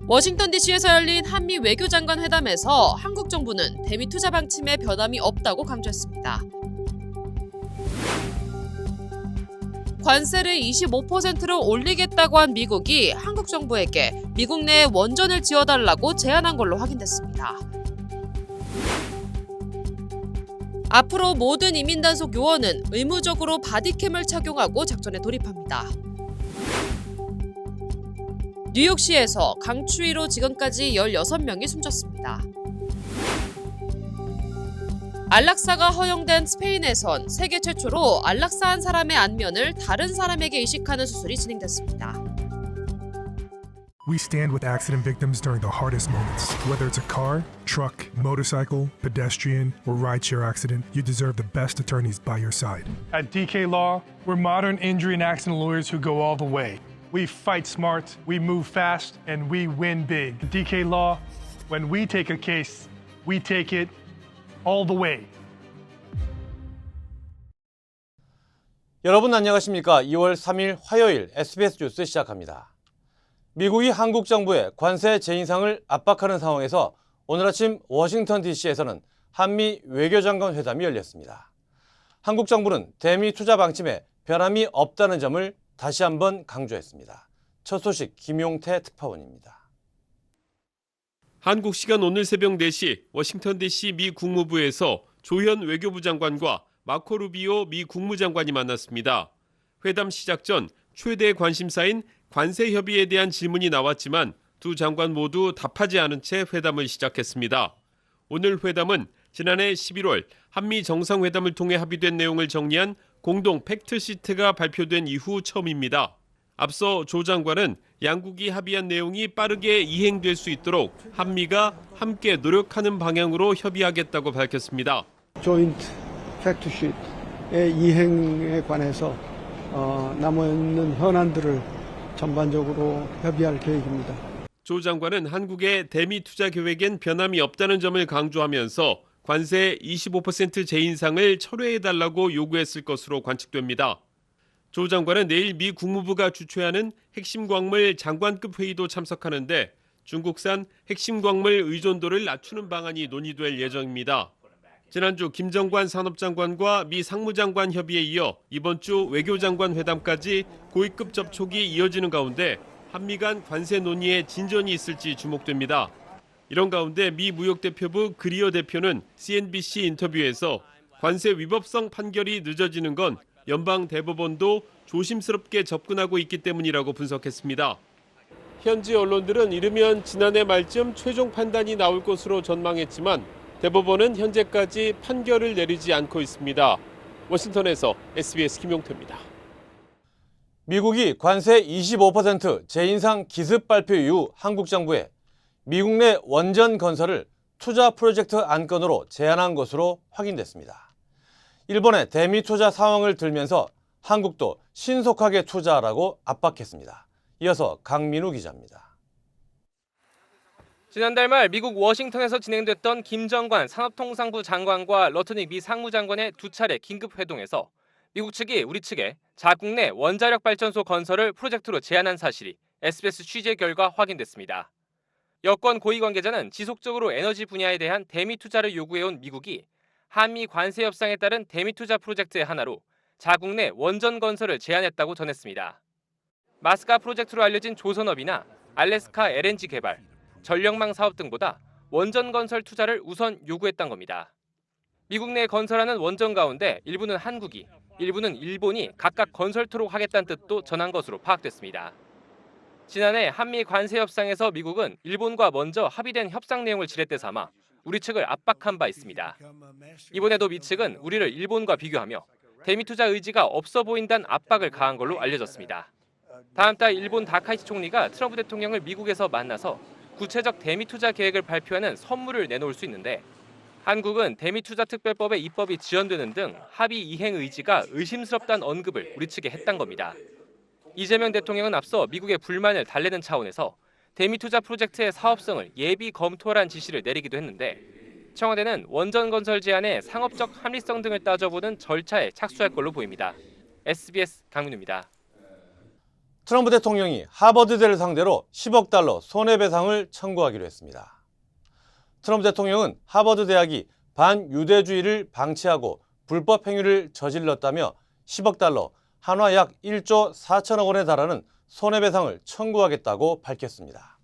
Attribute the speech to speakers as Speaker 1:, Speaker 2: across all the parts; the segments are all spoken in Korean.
Speaker 1: 워싱턴 DC에서 열린 한미 외교장관 회담에서 한국 정부는 대미 투자 방침에 변함이 없다고 강조했습니다. 관세를 25%로 올리겠다고 한 미국이 한국 정부에게 미국 내에 원전을 지어달라고 제안한 걸로 확인됐습니다. 앞으로 모든 이민단속 요원은 의무적으로 바디캠을 착용하고 작전에 돌입합니다. 뉴욕시에서 강추위로 지금까지 16명이 숨졌습니다. 안락사가 허용된 스페인에선 세계 최초로 안락사한 사람의 안면을 다른 사람에게 이식하는 수술이 진행됐습니다.
Speaker 2: We stand with accident victims during the hardest moments. Whether it's a car, truck, motorcycle, pedestrian, or rideshare accident, you deserve the best attorneys by your side.
Speaker 3: At DK Law, we're modern injury and accident lawyers who go all the way. We fight smart, we move fast, and we win big. At DK Law, when we take a case, we take it all the way.
Speaker 4: 여러분 안녕하십니까? 2월 3일 화요일 SBS 뉴스 시작합니다. 미국이 한국 정부의 관세 재인상을 압박하는 상황에서 오늘 아침 워싱턴 DC에서는 한미 외교장관 회담이 열렸습니다. 한국 정부는 대미 투자 방침에 변함이 없다는 점을 다시 한번 강조했습니다. 첫 소식 김용태 특파원입니다.
Speaker 5: 한국 시간 오늘 새벽 4시 워싱턴 DC 미 국무부에서 조현 외교부 장관과 마코 루비오 미 국무장관이 만났습니다. 회담 시작 전 최대 관심사인 관세 협의에 대한 질문이 나왔지만 두 장관 모두 답하지 않은 채 회담을 시작했습니다. 오늘 회담은 지난해 11월 한미 정상회담을 통해 합의된 내용을 정리한 공동 팩트시트가 발표된 이후 처음입니다. 앞서 조 장관은 양국이 합의한 내용이 빠르게 이행될 수 있도록 한미가 함께 노력하는 방향으로 협의하겠다고 밝혔습니다.
Speaker 6: 조인트 팩트시트의 이행에 관해서 남아있는 현안들을 전반적으로 협의할 계획입니다.
Speaker 5: 조 장관은 한국의 대미 투자 계획엔 변함이 없다는 점을 강조하면서 관세 25% 재인상을 철회해달라고 요구했을 것으로 관측됩니다. 조 장관은 내일 미 국무부가 주최하는 핵심 광물 장관급 회의도 참석하는데 중국산 핵심 광물 의존도를 낮추는 방안이 논의될 예정입니다. 지난주 김정관 산업장관과 미 상무장관 협의에 이어 이번 주 외교장관 회담까지 고위급 접촉이 이어지는 가운데 한미 간 관세 논의에 진전이 있을지 주목됩니다. 이런 가운데 미 무역대표부 그리어 대표는 CNBC 인터뷰에서 관세 위법성 판결이 늦어지는 건 연방 대법원도 조심스럽게 접근하고 있기 때문이라고 분석했습니다. 현지 언론들은 이르면 지난해 말쯤 최종 판단이 나올 것으로 전망했지만 대법원은 현재까지 판결을 내리지 않고 있습니다. 워싱턴에서 SBS 김용태입니다.
Speaker 4: 미국이 관세 25% 재인상 기습 발표 이후 한국 정부에 미국 내 원전 건설을 투자 프로젝트 안건으로 제안한 것으로 확인됐습니다. 일본의 대미 투자 상황을 들면서 한국도 신속하게 투자하라고 압박했습니다. 이어서 강민우 기자입니다.
Speaker 7: 지난달 말 미국 워싱턴에서 진행됐던 김정관 산업통상부 장관과 러트닉 미 상무장관의 두 차례 긴급 회동에서 미국 측이 우리 측에 자국 내 원자력 발전소 건설을 프로젝트로 제안한 사실이 SBS 취재 결과 확인됐습니다. 여권 고위 관계자는 지속적으로 에너지 분야에 대한 대미 투자를 요구해온 미국이 한미 관세 협상에 따른 대미 투자 프로젝트의 하나로 자국 내 원전 건설을 제안했다고 전했습니다. 마스카 프로젝트로 알려진 조선업이나 알래스카 LNG 개발, 전력망 사업 등보다 원전 건설 투자를 우선 요구했던 겁니다. 미국 내 건설하는 원전 가운데 일부는 한국이, 일부는 일본이 각각 건설토록 하겠다는 뜻도 전한 것으로 파악됐습니다. 지난해 한미 관세 협상에서 미국은 일본과 먼저 합의된 협상 내용을 지렛대 삼아 우리 측을 압박한 바 있습니다. 이번에도 미 측은 우리를 일본과 비교하며 대미 투자 의지가 없어 보인다는 압박을 가한 걸로 알려졌습니다. 다음 달 일본 다카이치 총리가 트럼프 대통령을 미국에서 만나서 구체적 대미 투자 계획을 발표하는 선물을 내놓을 수 있는데 한국은 대미 투자 특별법의 입법이 지연되는 등 합의 이행 의지가 의심스럽다는 언급을 우리 측에 했던 겁니다. 이재명 대통령은 앞서 미국의 불만을 달래는 차원에서 대미 투자 프로젝트의 사업성을 예비 검토하라는 지시를 내리기도 했는데 청와대는 원전 건설 제안의 상업적 합리성 등을 따져보는 절차에 착수할 걸로 보입니다. SBS 강민우입니다.
Speaker 4: 트럼프 대통령이 하버드대를 상대로 10억 달러 손해배상을 청구하기로 했습니다. 트럼프 대통령은 하버드 대학이 반유대주의를 방치하고 불법 행위를 저질렀다며 10억 달러, 한화 약 1조 4천억 원에 달하는 손해배상을 청구하겠다고 밝혔습니다.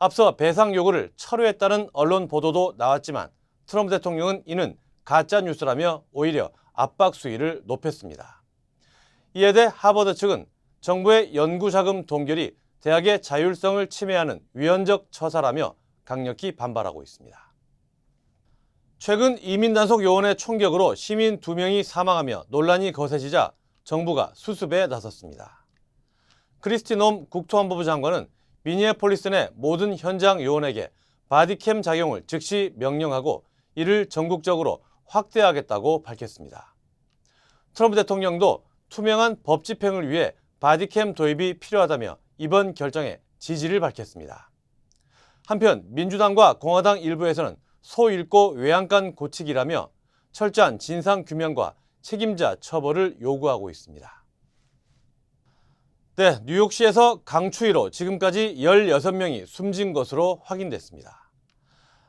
Speaker 4: 앞서 배상 요구를 철회했다는 언론 보도도 나왔지만 트럼프 대통령은 이는 가짜 뉴스라며 오히려 압박 수위를 높였습니다. 이에 대해 하버드 측은 정부의 연구자금 동결이 대학의 자율성을 침해하는 위헌적 처사라며 강력히 반발하고 있습니다. 최근 이민단속 요원의 총격으로 시민 2명이 사망하며 논란이 거세지자 정부가 수습에 나섰습니다. 크리스티 놈 국토안보부 장관은 미니애폴리스 내 모든 현장 요원에게 바디캠 작용을 즉시 명령하고 이를 전국적으로 확대하겠다고 밝혔습니다. 트럼프 대통령도 투명한 법 집행을 위해 바디캠 도입이 필요하다며 이번 결정에 지지를 밝혔습니다. 한편 민주당과 공화당 일부에서는 소 잃고 외양간 고치기라며 철저한 진상규명과 책임자 처벌을 요구하고 있습니다. 네, 뉴욕시에서 강추위로 지금까지 16명이 숨진 것으로 확인됐습니다.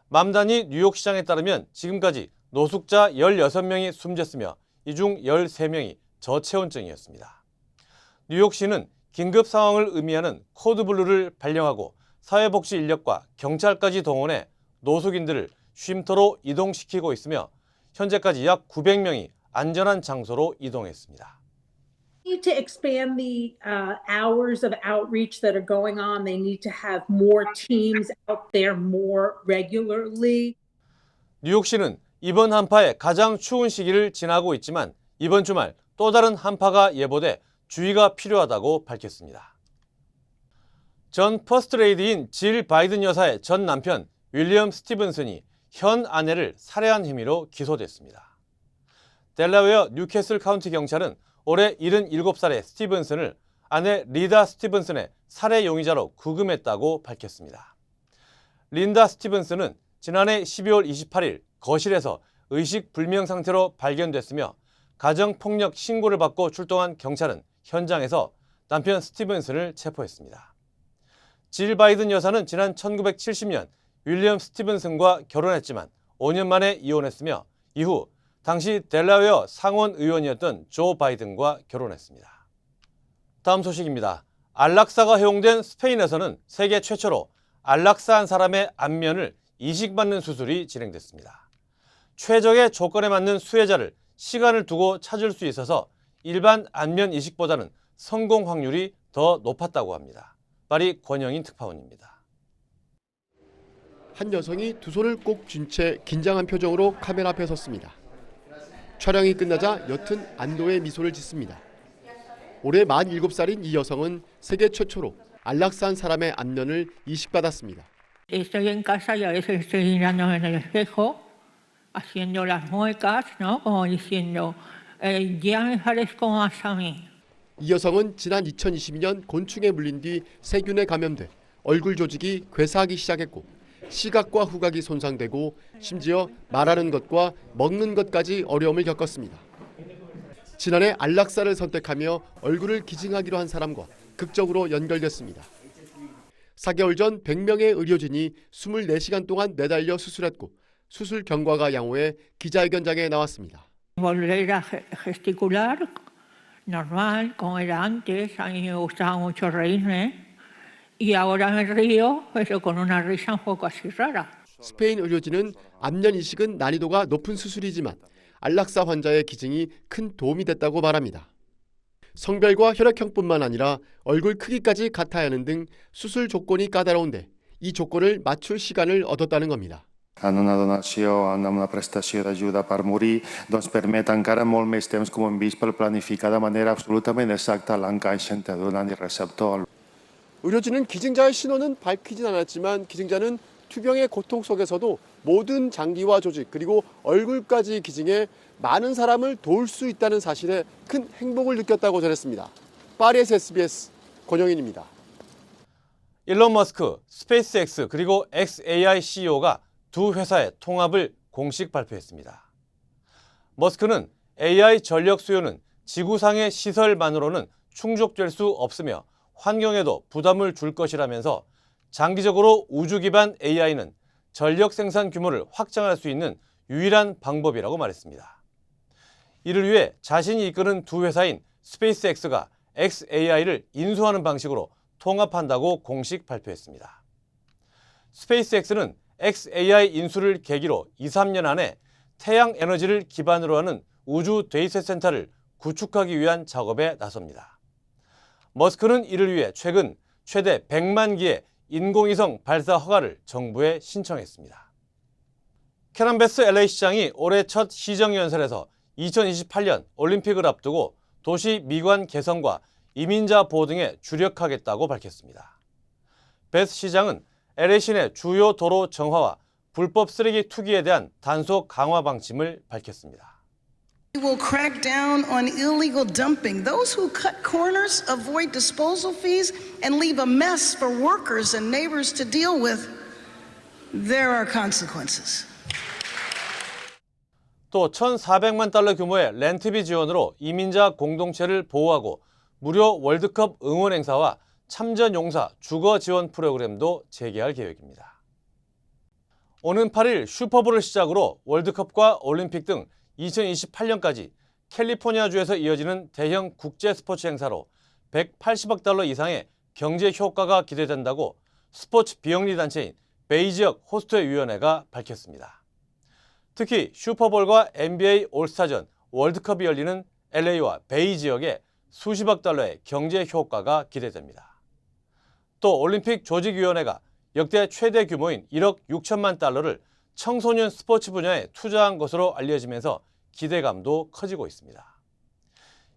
Speaker 4: 맘다니 뉴욕시장에 따르면 지금까지 노숙자 16명이 숨졌으며 이 중 13명이 저체온증이었습니다. 뉴욕시는 긴급 상황을 의미하는 코드블루를 발령하고 사회복지 인력과 경찰까지 동원해 노숙인들을 쉼터로 이동시키고 있으며 현재까지 약 900명이 안전한 장소로 이동했습니다.
Speaker 8: Need to expand the hours of outreach that are going on. They need to have more teams out there more regularly.
Speaker 4: 뉴욕시는 이번 한파의 가장 추운 시기를 지나고 있지만 이번 주말 또 다른 한파가 예보돼 주의가 필요하다고 밝혔습니다. 전 퍼스트레이디인 질 바이든 여사의 전 남편 윌리엄 스티븐슨이 현 아내를 살해한 혐의로 기소됐습니다. 델라웨어 뉴캐슬 카운티 경찰은 올해 77살의 스티븐슨을 아내 리다 스티븐슨의 살해 용의자로 구금했다고 밝혔습니다. 린다 스티븐슨은 지난해 12월 28일 거실에서 의식불명 상태로 발견됐으며 가정폭력 신고를 받고 출동한 경찰은 현장에서 남편 스티븐슨을 체포했습니다. 질 바이든 여사는 지난 1970년 윌리엄 스티븐슨과 결혼했지만 5년 만에 이혼했으며 이후 당시 델라웨어 상원 의원이었던 조 바이든과 결혼했습니다. 다음 소식입니다. 안락사가 허용된 스페인에서는 세계 최초로 안락사한 사람의 안면을 이식받는 수술이 진행됐습니다. 최적의 조건에 맞는 수혜자를 시간을 두고 찾을 수 있어서 일반 안면 이식보다는 성공 확률이 더 높았다고 합니다. 파리 권영인 특파원입니다.
Speaker 9: 한 여성이 두 손을 꼭 쥔 채 긴장한 표정으로 카메라 앞에 섰습니다. 촬영이 끝나자 옅은 안도의 미소를 짓습니다. 올해 47살인 이 여성은 세계 최초로 안락사한 사람의 안면을 이식받았습니다.
Speaker 10: Estoy en casa y a veces estoy mirándome en el espejo, haciendo las muecas, ¿no? Como diciendo, ya me parezco más a mí.
Speaker 9: 이 여성은 지난 2022년 곤충에 물린 뒤 세균에 감염돼 얼굴 조직이 괴사하기 시작했고 시각과 후각이 손상되고 심지어 말하는 것과 먹는 것까지 어려움을 겪었습니다. 지난해 안락사를 선택하며 얼굴을 기증하기로 한 사람과 극적으로 연결됐습니다. 4개월 전 100명의 의료진이 24시간 동안 내달려 수술했고 수술 경과가 양호해 기자회견장에 나왔습니다.
Speaker 10: Volver a gesticular normal, como era antes. A mí me gustaba mucho reírme y ahora me río, pero con una risa un poco así rara.
Speaker 9: 스페인 의료진은 안면 이식은 난이도가 높은 수술이지만 안락사 환자의 기증이 큰 도움이 됐다고 말합니다. 성별과 혈액형뿐만 아니라 얼굴 크기까지 같아야 하는 등 수술 조건이 까다로운데 이 조건을 맞출 시간을 얻었다는 겁니다.
Speaker 11: En una donació, en una prestació d'ajuda per morir, doncs permet encara molt més temps com hem vist per planificar de manera absolutament exacta l'encaix entre donant i receptor.
Speaker 9: 의료진은 기증자의 신원은 밝히진 않았지만 기증자는 투병의 고통 속에서도 모든 장기와 조직 그리고 얼굴까지 기증해 많은 사람을 도울 수 있다는 사실에 큰 행복을 느꼈다고 전했습니다. 파리에서 SBS 권영인입니다.
Speaker 4: 일론 머스크, 스페이스X 그리고 xAI CEO가 두 회사의 통합을 공식 발표했습니다. 머스크는 AI 전력 수요는 지구상의 시설만으로는 충족될 수 없으며 환경에도 부담을 줄 것이라면서 장기적으로 우주 기반 AI는 전력 생산 규모를 확장할 수 있는 유일한 방법이라고 말했습니다. 이를 위해 자신이 이끄는 두 회사인 스페이스X가 xAI를 인수하는 방식으로 통합한다고 공식 발표했습니다. 스페이스X는 xAI 인수를 계기로 2-3년 안에 태양 에너지를 기반으로 하는 우주 데이터 센터를 구축하기 위한 작업에 나섭니다. 머스크는 이를 위해 최근 최대 100만 기의 인공위성 발사 허가를 정부에 신청했습니다. 캐런베스 LA 시장이 올해 첫 시정연설에서 2028년 올림픽을 앞두고 도시 미관 개선과 이민자 보호 등에 주력하겠다고 밝혔습니다. 베스 시장은 LA 시내 주요 도로 정화와 불법 쓰레기 투기에 대한 단속 강화 방침을 밝혔습니다.
Speaker 12: We will crack down on illegal dumping. Those who cut corners, avoid disposal fees, and leave a mess for workers and neighbors to deal with, there are consequences.
Speaker 4: 또 1,400만 달러 규모의 렌트비 지원으로 이민자 공동체를 보호하고 무료 월드컵 응원 행사와 참전 용사 주거 지원 프로그램도 재개할 계획입니다. 오는 8일 슈퍼볼을 시작으로 월드컵과 올림픽 등 2028년까지 캘리포니아주에서 이어지는 대형 국제 스포츠 행사로 180억 달러 이상의 경제 효과가 기대된다고 스포츠 비영리 단체인 베이 지역 호스트위원회가 밝혔습니다. 특히 슈퍼볼과 NBA 올스타전, 월드컵이 열리는 LA와 베이 지역에 수십억 달러의 경제 효과가 기대됩니다. 또 올림픽 조직위원회가 역대 최대 규모인 1억 6천만 달러를 청소년 스포츠 분야에 투자한 것으로 알려지면서 기대감도 커지고 있습니다.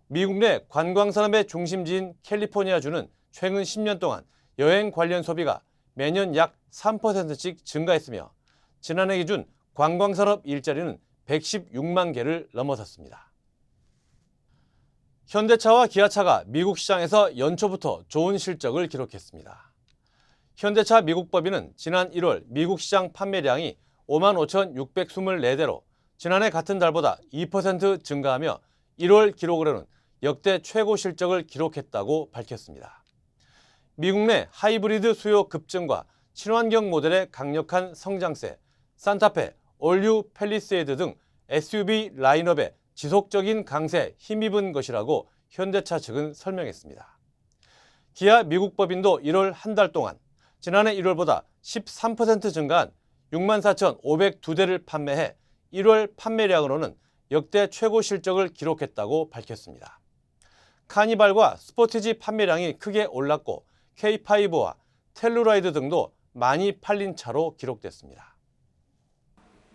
Speaker 4: 미국 내 관광산업의 중심지인 캘리포니아주는 최근 10년 동안 여행 관련 소비가 매년 약 3%씩 증가했으며 지난해 기준 관광산업 일자리는 116만 개를 넘어섰습니다. 현대차와 기아차가 미국 시장에서 연초부터 좋은 실적을 기록했습니다. 현대차 미국법인은 지난 1월 미국 시장 판매량이 55,624대로 지난해 같은 달보다 2% 증가하며 1월 기록으로는 역대 최고 실적을 기록했다고 밝혔습니다. 미국 내 하이브리드 수요 급증과 친환경 모델의 강력한 성장세, 산타페, 올류 팰리세이드 등 SUV 라인업의 지속적인 강세에 힘입은 것이라고 현대차 측은 설명했습니다. 기아 미국법인도 1월 한 달 동안 지난해 1월보다 13% 증가한 64,502대를 판매해 1월 판매량으로는 역대 최고 실적을 기록했다고 밝혔습니다. 카니발과 스포티지 판매량이 크게 올랐고 K5와 텔루라이드 등도 많이 팔린 차로 기록됐습니다.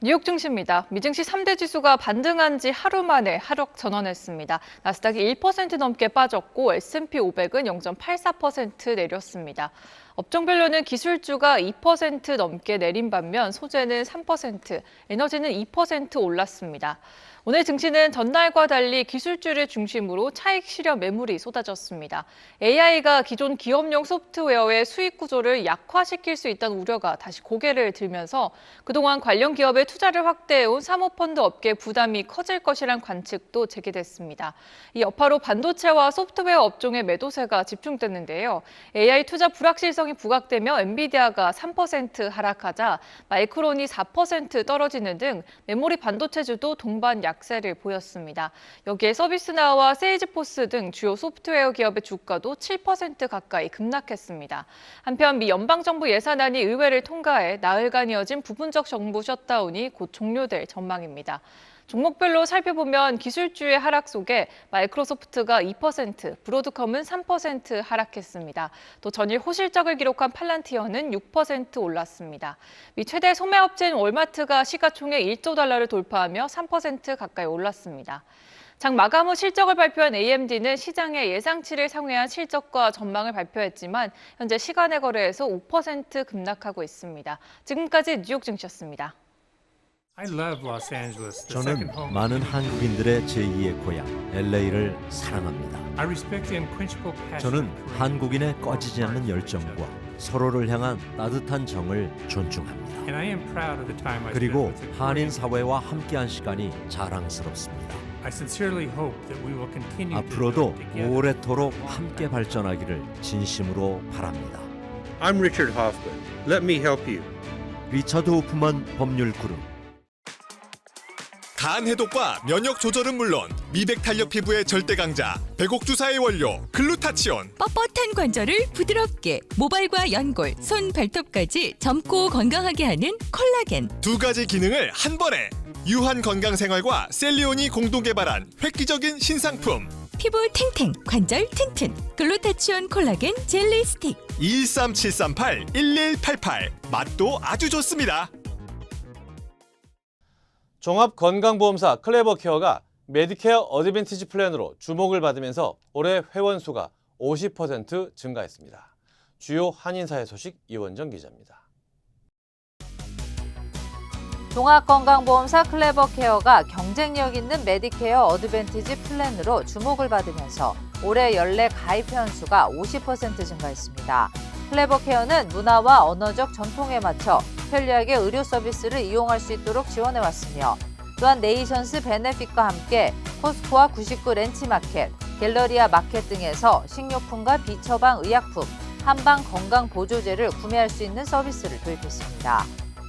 Speaker 13: 뉴욕 증시입니다. 미증시 3대 지수가 반등한 지 하루 만에 하락 전환했습니다. 나스닥이 1% 넘게 빠졌고 S&P 500은 0.84% 내렸습니다. 업종별로는 기술주가 2% 넘게 내린 반면 소재는 3%, 에너지는 2% 올랐습니다. 오늘 증시는 전날과 달리 기술주를 중심으로 차익 실현 매물이 쏟아졌습니다. AI가 기존 기업용 소프트웨어의 수익 구조를 약화시킬 수 있다는 우려가 다시 고개를 들면서 그동안 관련 기업의 투자를 확대해온 사모펀드 업계 부담이 커질 것이란 관측도 제기됐습니다. 이 여파로 반도체와 소프트웨어 업종의 매도세가 집중됐는데요. AI 투자 불확실성이 부각되며 엔비디아가 3% 하락하자 마이크론이 4% 떨어지는 등 메모리 반도체주도 동반 약세를 보였습니다. 여기에 서비스나우와 세이지포스 등 주요 소프트웨어 기업의 주가도 7% 가까이 급락했습니다. 한편 미 연방정부 예산안이 의회를 통과해 나흘간 이어진 부분적 정부 셧다운이 곧 종료될 전망입니다. 종목별로 살펴보면 기술주의 하락 속에 마이크로소프트가 2%, 브로드컴은 3% 하락했습니다. 또 전일 호실적을 기록한 팔란티어는 6% 올랐습니다. 미 최대 소매업체인 월마트가 시가총액 1조 달러를 돌파하며 3% 가까이 올랐습니다. 장 마감 후 실적을 발표한 AMD는 시장의 예상치를 상회한 실적과 전망을 발표했지만 현재 시간의 거래에서 5% 급락하고 있습니다. 지금까지 뉴욕 증시였습니다.
Speaker 14: 저는 많은 한국인들의 제2의 고향 LA를 사랑합니다. 저는 한국인의 꺼지지 않는 열정과 서로를 향한 따뜻한 정을 존중합니다. 그리고 한인 사회와 함께한 시간이 자랑스럽습니다. 앞으로도 오래도록 함께 발전하기를 진심으로 바랍니다.
Speaker 15: I'm Richard Hoffman. Let me help you.
Speaker 14: 리처드 호프만 법률 그룹.
Speaker 16: 간 해독과 면역 조절은 물론 미백 탄력 피부의 절대 강자 백옥주사의 원료 글루타치온.
Speaker 17: 뻣뻣한 관절을 부드럽게, 모발과 연골, 손 발톱까지 젊고 건강하게 하는 콜라겐.
Speaker 16: 두 가지 기능을 한 번에. 유한 건강 생활과 셀리온이 공동 개발한 획기적인 신상품.
Speaker 17: 피부 탱탱, 관절 튼튼. 글루타치온 콜라겐 젤리 스틱.
Speaker 16: 213-738-1188. 맛도 아주 좋습니다.
Speaker 4: 종합건강보험사 클레버케어가 메디케어 어드밴티지 플랜으로 주목을 받으면서 올해 회원 수가 50% 증가했습니다. 주요 한인사회 소식 이원정 기자입니다.
Speaker 18: 종합건강보험사 클레버케어가 경쟁력 있는 메디케어 어드밴티지 플랜으로 주목을 받으면서 올해 연례 가입 회원 수가 50% 증가했습니다. 클레버케어는 문화와 언어적 전통에 맞춰 편리하게 의료 서비스를 이용할 수 있도록 지원해왔으며 또한 네이션스 베네핏과 함께 코스코와 99 렌치마켓, 갤러리아 마켓 등에서 식료품과 비처방 의약품, 한방 건강 보조제를 구매할 수 있는 서비스를 도입했습니다.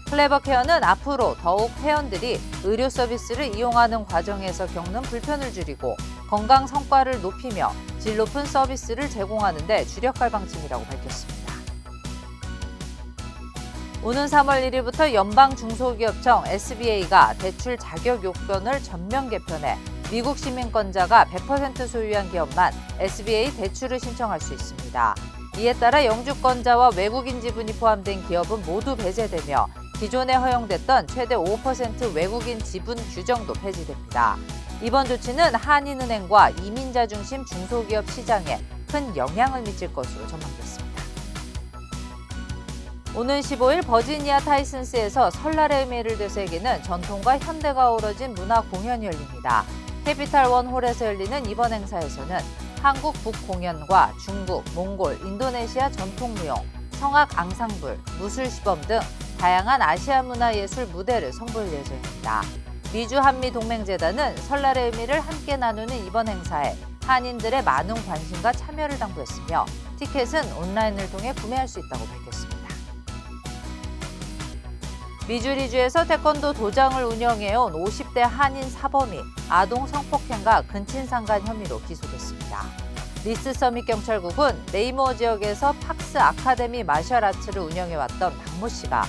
Speaker 18: 클레버케어는 앞으로 더욱 회원들이 의료 서비스를 이용하는 과정에서 겪는 불편을 줄이고 건강 성과를 높이며 질 높은 서비스를 제공하는 데 주력할 방침이라고 밝혔습니다. 오는 3월 1일부터 연방중소기업청 SBA가 대출 자격 요건을 전면 개편해 미국 시민권자가 100% 소유한 기업만 SBA 대출을 신청할 수 있습니다. 이에 따라 영주권자와 외국인 지분이 포함된 기업은 모두 배제되며 기존에 허용됐던 최대 5% 외국인 지분 규정도 폐지됩니다. 이번 조치는 한인은행과 이민자 중심 중소기업 시장에 큰 영향을 미칠 것으로 전망됐습니다. 오는 15일 버지니아 타이슨스에서 설날의 의미를 되새기는 전통과 현대가 어우러진 문화 공연이 열립니다. 캐피탈원 홀에서 열리는 이번 행사에서는 한국 북공연과 중국, 몽골, 인도네시아 전통무용, 성악 앙상블, 무술시범 등 다양한 아시아 문화예술 무대를 선보일 예정입니다. 미주 한미동맹재단은 설날의 의미를 함께 나누는 이번 행사에 한인들의 많은 관심과 참여를 당부했으며 티켓은 온라인을 통해 구매할 수 있다고 밝혔습니다. 미주리주에서 태권도 도장을 운영해온 50대 한인 사범이 아동 성폭행과 근친상간 혐의로 기소됐습니다. 리스 서밋 경찰국은 네이머 지역에서 팍스 아카데미 마셜 아츠를 운영해왔던 박모 씨가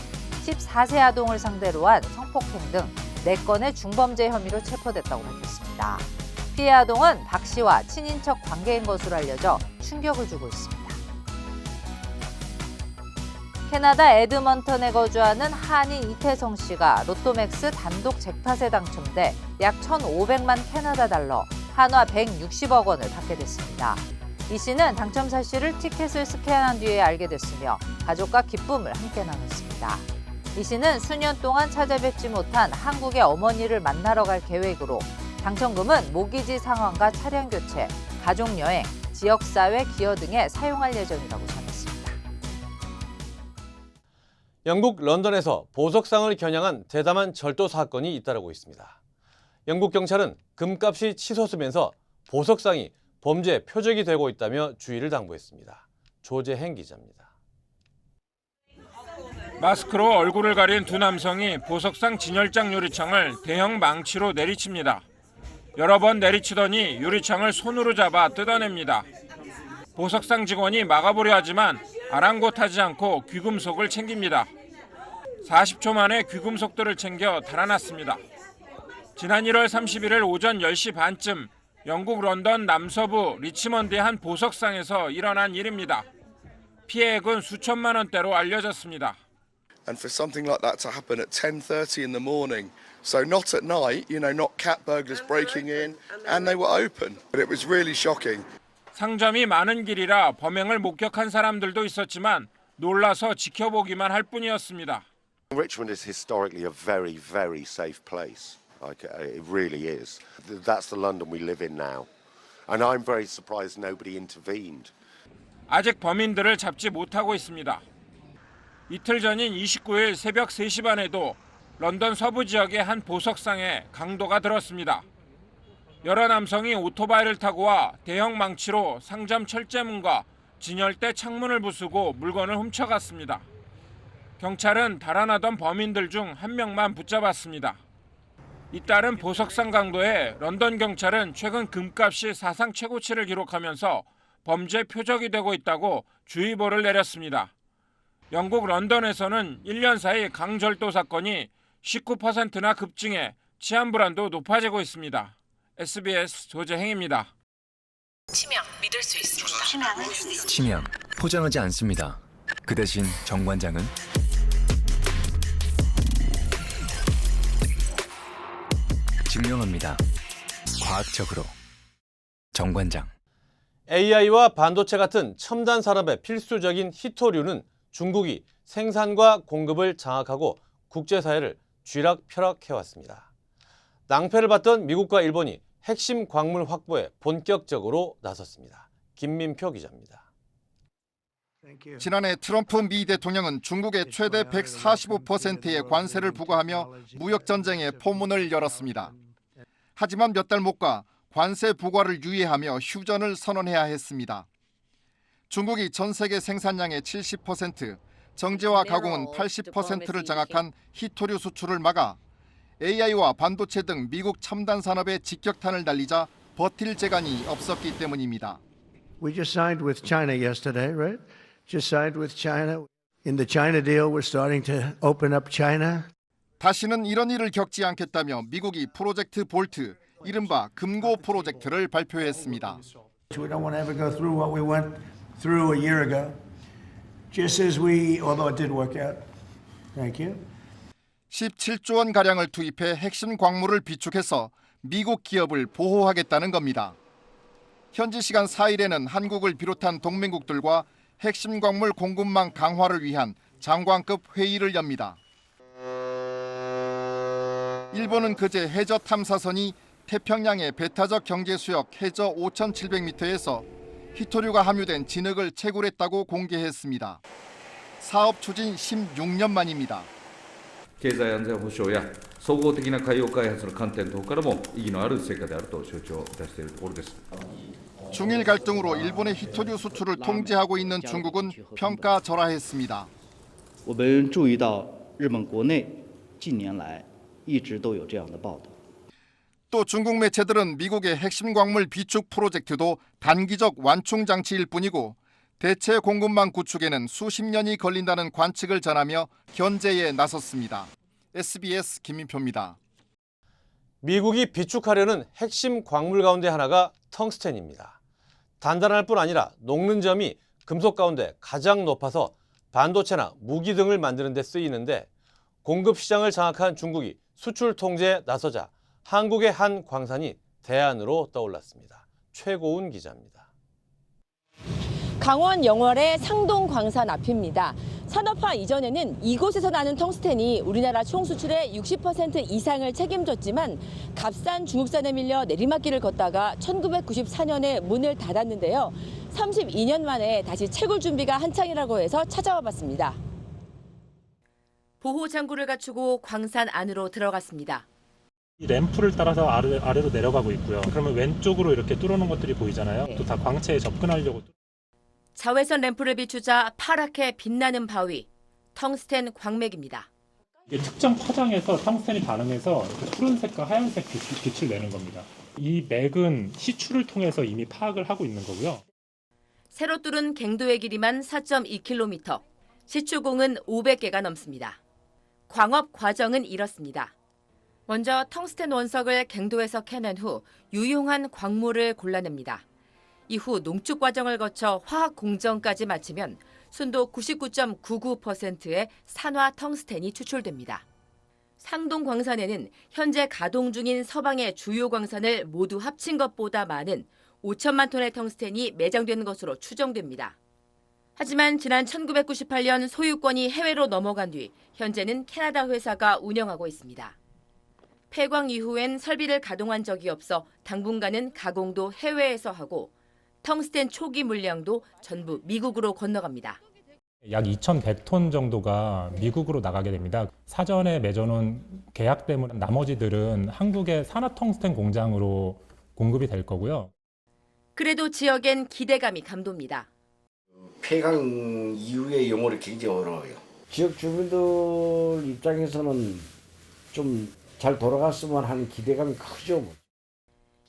Speaker 18: 14세 아동을 상대로 한 성폭행 등 4건의 중범죄 혐의로 체포됐다고 밝혔습니다. 피해 아동은 박 씨와 친인척 관계인 것으로 알려져 충격을 주고 있습니다. 캐나다 에드먼턴에 거주하는 한인 이태성 씨가 로또맥스 단독 잭팟에 당첨돼 약 1,500만 캐나다 달러, 한화 160억 원을 받게 됐습니다. 이 씨는 당첨 사실을 티켓을 스캔한 뒤에 알게 됐으며 가족과 기쁨을 함께 나눴습니다. 이 씨는 수년 동안 찾아뵙지 못한 한국의 어머니를 만나러 갈 계획으로 당첨금은 모기지 상환과 차량 교체, 가족 여행, 지역사회 기여 등에 사용할 예정이라고 전했습니다.
Speaker 4: 영국 런던에서 보석상을 겨냥한 대담한 절도 사건이 잇따르고 있습니다. 영국 경찰은 금값이 치솟으면서 보석상이 범죄 표적이 되고 있다며 주의를 당부했습니다. 조재행 기자입니다.
Speaker 19: 마스크로 얼굴을 가린 두 남성이 보석상 진열장 유리창을 대형 망치로 내리칩니다. 여러 번 내리치더니 유리창을 손으로 잡아 뜯어냅니다. 보석상 직원이 막아보려 하지만 아랑곳하지 않고 귀금속을 챙깁니다. 40초 만에 귀금속들을 챙겨 달아났습니다. 지난 1월 31일 오전 10시 반쯤 영국 런던 남서부 리치먼드의 한 보석상에서 일어난 일입니다. 피해액은 수천만 원대로 알려졌습니다.
Speaker 20: And for something like that to happen at 10:30 in the morning, so not at night, not cat burglars breaking in, and they were open. But it was really shocking.
Speaker 19: 상점이 많은 길이라 범행을 목격한 사람들도 있었지만 놀라서 지켜보기만 할 뿐이었습니다.
Speaker 21: Richmond is historically a very, very safe place. It really is. That's the London we live in now. And I'm very surprised nobody intervened.
Speaker 19: 아직 범인들을 잡지 못하고 있습니다. 이틀 전인 29일 새벽 3시 반에도 런던 서부 지역의 한 보석상에 강도가 들었습니다. 여러 남성이 오토바이를 타고 와 대형 망치로 상점 철제문과 진열대 창문을 부수고 물건을 훔쳐갔습니다. 경찰은 달아나던 범인들 중 한 명만 붙잡았습니다. 잇따른 보석상 강도에 런던 경찰은 최근 금값이 사상 최고치를 기록하면서 범죄 표적이 되고 있다고 주의보를 내렸습니다. 영국 런던에서는 1년 사이 강절도 사건이 19%나 급증해 치안 불안도 높아지고 있습니다. SBS 조재행입니다.
Speaker 1: 치명 믿을 수 있습니다. 치명 포장하지 않습니다. 그 대신 정관장은 증명합니다. 과학적으로. 정관장.
Speaker 4: AI와 반도체 같은 첨단 산업의 필수적인 희토류는 중국이 생산과 공급을 장악하고 국제사회를 쥐락펴락해왔습니다. 낭패를 봤던 미국과 일본이 핵심 광물 확보에 본격적으로 나섰습니다. 김민표 기자입니다.
Speaker 22: 지난해 트럼프 미 대통령은 중국에 최대 145%의 관세를 부과하며 무역전쟁의 포문을 열었습니다. 하지만 몇 달 못 가 관세 부과를 유예하며 휴전을 선언해야 했습니다. 중국이 전 세계 생산량의 70%, 정제와 가공은 80%를 장악한 희토류 수출을 막아 AI와 반도체 등 미국 첨단 산업에 직격탄을 날리자 버틸 재간이 없었기 때문입니다.
Speaker 23: We just signed with China yesterday, right? Just signed with China. In the China deal, we're starting to open up China.
Speaker 22: 다시는 이런 일을 겪지 않겠다며 미국이 프로젝트 볼트, 이른바 금고 프로젝트를 발표했습니다.
Speaker 23: We don't want to ever go through what we went through a year ago. Just as although it did work out. Thank you.
Speaker 22: 17조 원 가량을 투입해 핵심 광물을 비축해서 미국 기업을 보호하겠다는 겁니다. 현지 시간 4일에는 한국을 비롯한 동맹국들과 핵심 광물 공급망 강화를 위한 장관급 회의를 엽니다. 일본은 그제 해저 탐사선이 태평양의 배타적 경제 수역 해저 5,700m에서 희토류가 함유된 진흙을 채굴했다고 공개했습니다. 사업 추진 16년 만입니다.
Speaker 24: 経済安全保障や総合的な海洋開発の観点等からも意義のある成果であると承知をいたしているところです。
Speaker 22: 중일 갈등으로 일본의 희토류 수출을 통제하고 있는 중국은 평가절하했습니다.
Speaker 25: 我们注意到日本国内近年来一直都有这样的报道。
Speaker 22: 또 중국 매체들은 미국의 핵심 광물 비축 프로젝트도 단기적 완충 장치일 뿐이고 대체 공급망 구축에는 수십 년이 걸린다는 관측을 전하며 견제에 나섰습니다. SBS 김민표입니다.
Speaker 4: 미국이 비축하려는 핵심 광물 가운데 하나가 텅스텐입니다. 단단할 뿐 아니라 녹는 점이 금속 가운데 가장 높아서 반도체나 무기 등을 만드는 데 쓰이는데 공급 시장을 장악한 중국이 수출 통제에 나서자 한국의 한 광산이 대안으로 떠올랐습니다. 최고운 기자입니다.
Speaker 26: 강원 영월의 상동 광산 앞입니다. 산업화 이전에는 이곳에서 나는 텅스텐이 우리나라 총 수출의 60% 이상을 책임졌지만 값싼 중국산에 밀려 내리막길을 걷다가 1994년에 문을 닫았는데요. 32년 만에 다시 채굴 준비가 한창이라고 해서 찾아와 봤습니다. 보호 장구를 갖추고 광산 안으로 들어갔습니다.
Speaker 27: 이 램프를 따라서 아래로 내려가고 있고요. 그러면 왼쪽으로 이렇게 뚫어놓은 것들이 보이잖아요. 또 다 광채에 접근하려고.
Speaker 26: 자외선 램프를 비추자 파랗게 빛나는 바위, 텅스텐 광맥입니다.
Speaker 27: 이게 특정 파장에서 텅스텐이 반응해서 푸른색과 하얀색 빛을 내는 겁니다. 이 맥은 시추를 통해서 이미 파악을 하고 있는 거고요.
Speaker 26: 새로 뚫은 갱도의 길이만 4.2km, 시추공은 500개가 넘습니다. 광업 과정은 이렇습니다. 먼저 텅스텐 원석을 갱도에서 캐낸 후 유용한 광물을 골라냅니다. 이후 농축 과정을 거쳐 화학 공정까지 마치면 순도 99.99%의 산화 텅스텐이 추출됩니다. 상동 광산에는 현재 가동 중인 서방의 주요 광산을 모두 합친 것보다 많은 5천만 톤의 텅스텐이 매장된 것으로 추정됩니다. 하지만 지난 1998년 소유권이 해외로 넘어간 뒤 현재는 캐나다 회사가 운영하고 있습니다. 폐광 이후엔 설비를 가동한 적이 없어 당분간은 가공도 해외에서 하고 텅스텐 초기 물량도 전부 미국으로 건너갑니다.
Speaker 27: 약 2,100톤 정도가 미국으로 나가게 됩니다. 사전에 맺어놓은 계약 때문에 나머지들은 한국의 산화 텅스텐 공장으로 공급이 될 거고요.
Speaker 26: 그래도 지역엔 기대감이 감돕니다.
Speaker 2: 폐강 이후의 용어를 굉장히 어려워요.
Speaker 3: 지역 주민들 입장에서는 좀 잘 돌아갔으면 하는 기대감이 크죠.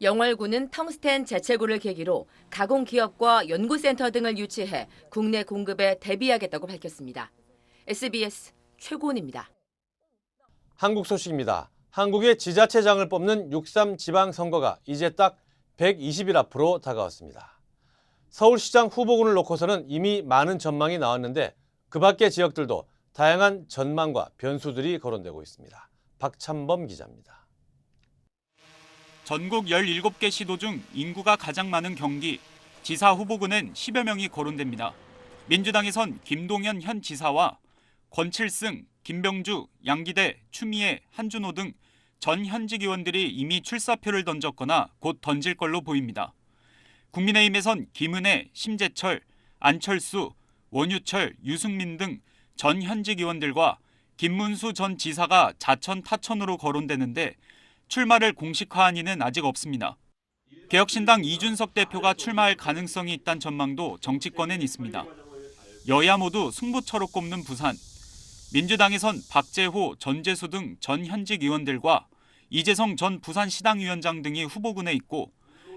Speaker 26: 영월군은 텅스텐 재채구를 계기로 가공기업과 연구센터 등을 유치해 국내 공급에 대비하겠다고 밝혔습니다. SBS 최고은입니다.
Speaker 4: 한국 소식입니다. 한국의 지자체장을 뽑는 6.3 지방선거가 이제 딱 120일 앞으로 다가왔습니다. 서울시장 후보군을 놓고서는 이미 많은 전망이 나왔는데 그 밖의 지역들도 다양한 전망과 변수들이 거론되고 있습니다. 박찬범 기자입니다.
Speaker 5: 전국 17개 시도 중 인구가 가장 많은 경기, 지사 후보군은 10여 명이 거론됩니다. 민주당에선 김동연 현 지사와 권칠승, 김병주, 양기대, 추미애, 한준호 등 전 현직 의원들이 이미 출사표를 던졌거나 곧 던질 걸로 보입니다. 국민의힘에선 김은혜, 심재철, 안철수, 원유철, 유승민 등 전 현직 의원들과 김문수 전 지사가 자천 타천으로 거론되는데 출마를 공식화한 이는 아직 없습니다. 개혁신당 이준석 대표가 출마할 가능성이 있다는 전망도 정치권엔 있습니다. 여야 모두 승부처로 꼽는 부산. 민주당에선 박재호, 전재수 등 전 현직 의원들과 이재성 전 부산시당위원장 등이 후보군에 있고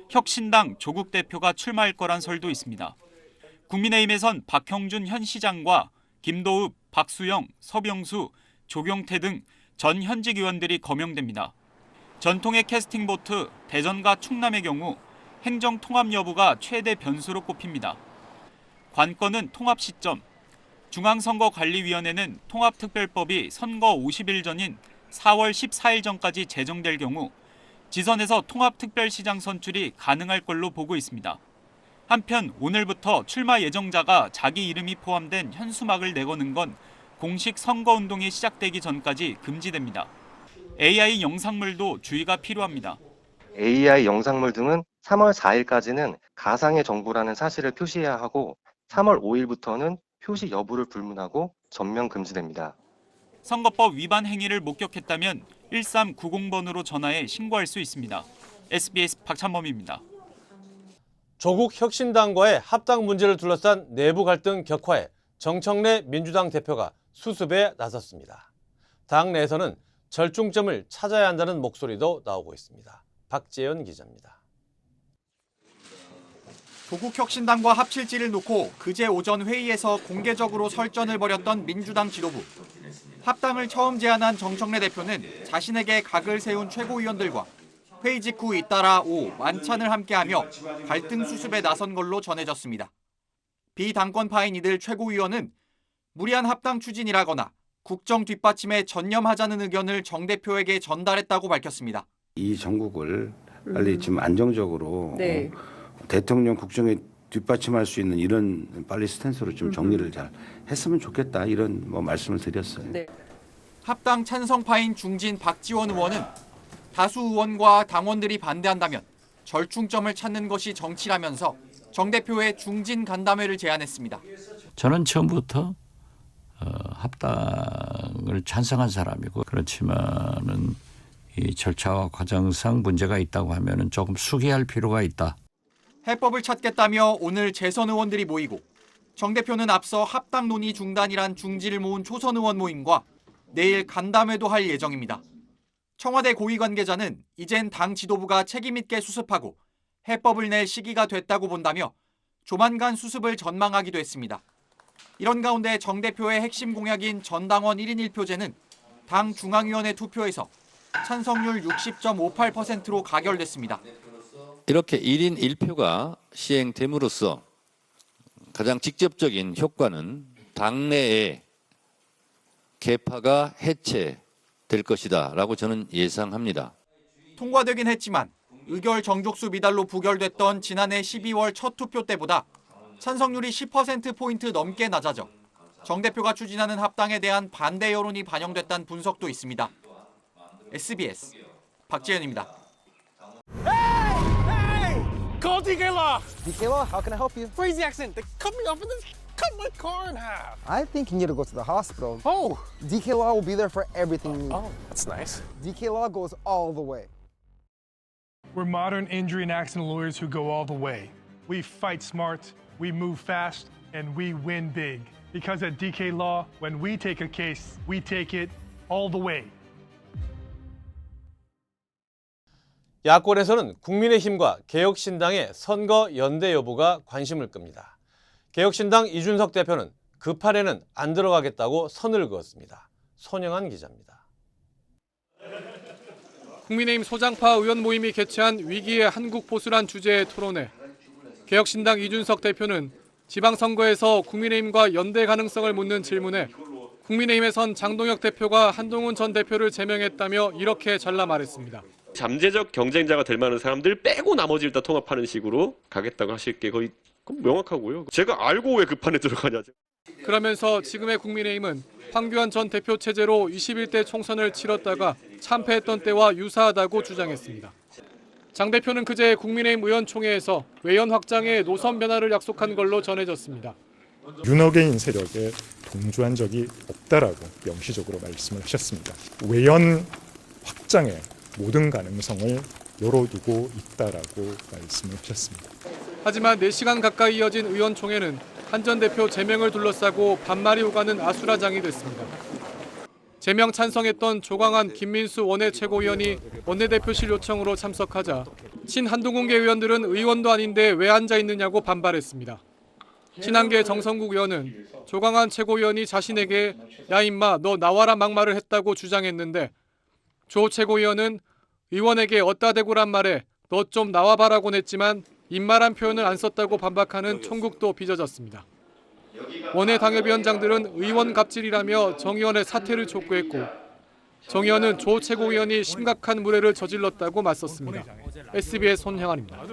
Speaker 5: 혁신당 조국 대표가 출마할 거란 설도 있습니다. 국민의힘에선 박형준 현 시장과 김도읍, 박수영, 서병수, 조경태 등 전 현직 의원들이 거명됩니다. 전통의 캐스팅 보트 대전과 충남의 경우 행정 통합 여부가 최대 변수로 꼽힙니다. 관건은 통합 시점. 중앙선거관리위원회는 통합특별법이 선거 50일 전인 4월 14일 전까지 제정될 경우 지선에서 통합특별시장 선출이 가능할 걸로 보고 있습니다. 한편 오늘부터 출마 예정자가 자기 이름이 포함된 현수막을 내거는 건 공식 선거운동이 시작되기 전까지 금지됩니다. AI 영상물도 주의가 필요합니다.
Speaker 6: AI 영상물 등은 3월 4일까지는 가상의 정보라는 사실을 표시해야 하고 3월 5일부터는 표시 여부를 불문하고 전면 금지됩니다.
Speaker 5: 선거법 위반 행위를 목격했다면 1390번으로 전화해 신고할 수 있습니다. SBS 박찬범입니다.
Speaker 4: 조국 혁신당과의 합당 문제를 둘러싼 내부 갈등 격화에 정청래 민주당 대표가 수습에 나섰습니다. 당 내에서는 절충점을 찾아야 한다는 목소리도 나오고 있습니다. 박재현 기자입니다.
Speaker 7: 조국 혁신당과 합칠지를 놓고 그제 오전 회의에서 공개적으로 설전을 벌였던 민주당 지도부. 합당을 처음 제안한 정청래 대표는 자신에게 각을 세운 최고위원들과 회의 직후 잇따라 만찬을 함께하며 갈등 수습에 나선 걸로 전해졌습니다. 비당권파인 이들 최고위원은 무리한 합당 추진이라거나 국정 뒷받침에 전념하자는 의견을 정 대표에게 전달했다고 밝혔습니다.
Speaker 8: 이 전국을 빨리 좀 안정적으로 대통령 국정에 뒷받침할 수 있는 이런 빨리 스탠스로 좀 정리를 잘 했으면 좋겠다 이런 말씀을 드렸어요.
Speaker 7: 합당 찬성파인 중진 박지원 의원은 다수 의원과 당원들이 반대한다면 절충점을 찾는 것이 정치라면서 정 대표의 중진 간담회를 제안했습니다.
Speaker 10: 저는 처음부터 합당을 찬성한 사람이고 그렇지만은 이 절차와 과정상 문제가 있다고 하면은 조금 수기할 필요가 있다.
Speaker 7: 해법을 찾겠다며 오늘 재선 의원들이 모이고 정 대표는 앞서 합당 논의 중단이란 중지를 모은 초선 의원 모임과 내일 간담회도 할 예정입니다. 청와대 고위 관계자는 이젠 당 지도부가 책임 있게 수습하고 해법을 낼 시기가 됐다고 본다며 조만간 수습을 전망하기도 했습니다. 이런 가운데 정 대표의 핵심 공약인 전당원 1인 1표제는 당 중앙위원회 투표에서 찬성률 60.58%로 가결됐습니다.
Speaker 28: 이렇게 1인 1표가 시행됨으로써 가장 직접적인 효과는 당내에 계파가 해체될 것이다라고 저는 예상합니다.
Speaker 7: 통과되긴 했지만 의결 정족수 미달로 부결됐던 지난해 12월 첫 투표 때보다 찬성률이 10%포인트 넘게 낮아져 정 대표가 추진하는 합당에 대한 반대 여론이 반영됐다는 분석도 있습니다. SBS 박재현입니다.
Speaker 29: Call DK Law. DK Law, how can I help you? Crazy accident. They cut me off and then cut my car in half.
Speaker 30: I think you need to go to the hospital. Oh. DK Law will be there for everything you need.
Speaker 29: Oh, that's nice.
Speaker 30: DK Law goes all the way.
Speaker 9: We're modern injury and accident lawyers who go all the way. We fight smart, we move fast, and we win big. Because at DK Law, when we take a case, we take it all the way.
Speaker 4: 야권에서는 국민의힘과 개혁신당의 선거 연대 여부가 관심을 끕니다. 개혁신당 이준석 대표는 그 판에는 안 들어가겠다고 선을 그었습니다. 손영한 기자입니다.
Speaker 11: 국민의힘 소장파 의원 모임이 개최한 위기의 한국 보수란 주제의 토론회. 개혁신당 이준석 대표는 지방선거에서 국민의힘과 연대 가능성을 묻는 질문에 국민의힘에선 장동혁 대표가 한동훈 전 대표를 제명했다며 이렇게 잘라 말했습니다.
Speaker 12: 잠재적 경쟁자가 될 만한 사람들 빼고 나머지를 다 통합하는 식으로 가겠다고 하실 게 거의 명확하고요. 제가 알고 왜 그 판에 들어가냐.
Speaker 11: 그러면서 지금의 국민의힘은 황교안 전 대표 체제로 21대 총선을 치렀다가 참패했던 때와 유사하다고 주장했습니다. 장 대표는 그제 국민의힘 의원총회에서 외연 확장의 노선 변화를 약속한 걸로 전해졌습니다.
Speaker 13: 윤호개인 세력에 동조한 적이 없다라고 명시적으로 말씀을 하셨습니다. 외연 확장의 모든 가능성을 열어두고 있다라고 말씀을 하셨습니다.
Speaker 11: 하지만 4시간 가까이 이어진 의원총회는 한 전 대표 제명을 둘러싸고 반말이 오가는 아수라장이 됐습니다. 제명 찬성했던 조광한 김민수 원외 최고위원이 원내대표실 요청으로 참석하자 친한동훈계 의원들은 의원도 아닌데 왜 앉아 있느냐고 반발했습니다. 친한계 정성국 의원은 조광한 최고위원이 자신에게 야 임마 너 나와라 막말을 했다고 주장했는데 조 최고위원은 의원에게 어따 대고란 말에 너 좀 나와봐라고 냈지만 입말한 표현을 안 썼다고 반박하는 총국도 빚어졌습니다. 원외 당협위원장들은 의원 갑질이라며 정 의원의 사퇴를 촉구했고 정 의원은 조 최고위원이 심각한 무례를 저질렀다고 맞섰습니다. SBS 손형환입니다.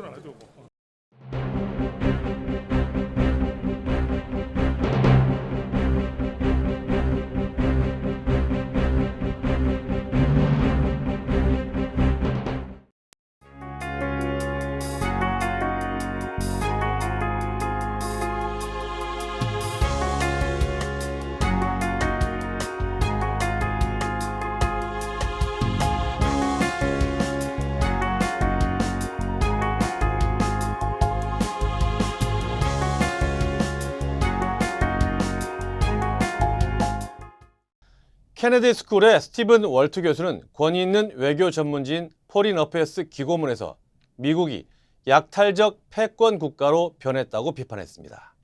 Speaker 4: 케네디 스쿨의 스티븐 월트 교수는 권위 있는 외교 전문지인 포린 어페어스 기고문에서 미국이 약탈적 패권 국가로 변했다고 비판했습니다.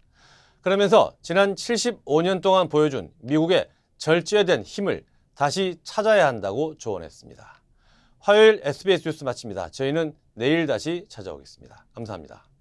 Speaker 4: 그러면서 지난 75년 동안 보여준 미국의 절제된 힘을 다시 찾아야 한다고 조언했습니다. 화요일 SBS 뉴스 마칩니다. 저희는 내일 다시 찾아오겠습니다. 감사합니다.